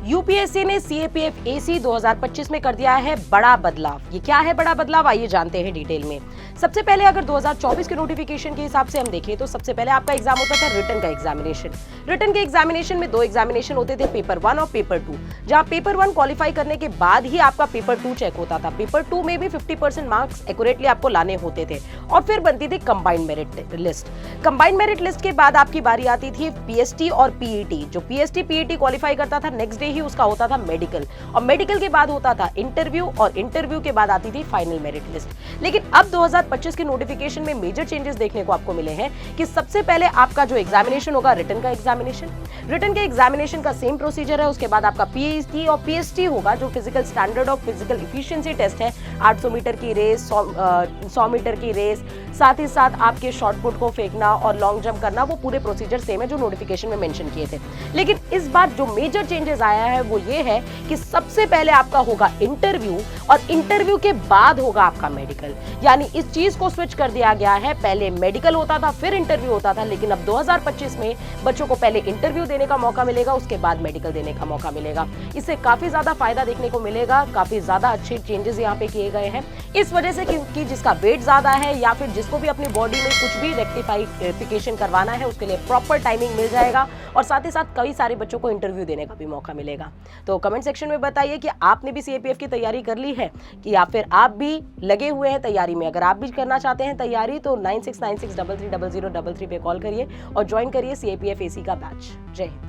UPSC ने CAPF AC 2025 में कर दिया है बड़ा बदलाव। ये क्या है बड़ा बदलाव, आइए जानते हैं डिटेल में। सबसे पहले अगर 2024 के नोटिफिकेशन के हिसाब से हम देखें तो सबसे पहले आपका एग्जाम होता था रिटन का एग्जामिनेशन। रिटन के एग्जामिनेशन में 2 एग्जामिनेशन होते थे, पेपर 1 और पेपर 2, जहां पेपर 1 क्वालिफाई करने के बाद ही आपका पेपर 2 चेक होता था। पेपर 2 में भी 50% मार्क्स एक्यूरेटली आपको लाने होते थे और फिर बनती थी combined merit list. Combined merit list के बाद आपकी बारी आती थी पीएसटी और पीईटी। जो पीएसटी पीईटी क्वालिफाई करता था नेक्स्ट डे ही उसका होता था मेडिकल, और मेडिकल के बाद होता था इंटरव्यू, और इंटरव्यू के बाद आती थी फाइनल मेरिट लिस्ट। लेकिन अब 2025 के नोटिफिकेशन में मेजर चेंजेस देखने को आपको मिले हैं कि सबसे पहले आपका जो एग्जामिनेशन होगा रिटन का एग्जामिनेशन, रिटन के एग्जामिनेशन का सेम प्रोसीजर है। उसके बाद आपका पीएसटी और पीएसटी होगा जो physical standard of physical efficiency test है। 800 मीटर की रेस, 100 मीटर की रेस, साथ ही साथ आपके शॉर्ट पुट को फेंकना और लॉन्ग जंप करना, वो पूरे प्रोसीजर सेम है जो नोटिफिकेशन में मेंशन किए थे। लेकिन इस बार जो मेजर चेंजेस आया है वो ये है कि सबसे पहले आपका होगा इंटरव्यू और इंटरव्यू के बाद होगा आपका मेडिकल। यानी इस चीज को स्विच कर दिया गया है। पहले मेडिकल होता था फिर इंटरव्यू होता था, लेकिन अब 2025 में बच्चों को पहले इंटरव्यू देने का मौका मिलेगा, उसके बाद मेडिकल देने का मौका मिलेगा। इससे काफी ज्यादा फायदा देखने को मिलेगा, काफी ज्यादा अच्छे चेंजेस यहाँ पे किए गए हैं। इस वजह से कि जिसका वेट ज्यादा है या फिर जिसको भी अपनी बॉडी में कुछ भी रेक्टिफिकेशन करवाना है उसके लिए प्रॉपर टाइमिंग मिल जाएगा, और साथ ही साथ कई सारे बच्चों को इंटरव्यू देने का भी मौका मिलेगा। तो कमेंट सेक्शन में बताइए कि आपने भी सीएपीएफ की तैयारी कर ली है कि या फिर आप भी लगे हुए हैं तैयारी में। अगर आप भी करना चाहते हैं तैयारी तो 9696330033 पे कॉल करिए और ज्वाइन करिए सीएपीएफ एसी का बैच। जय हिंद।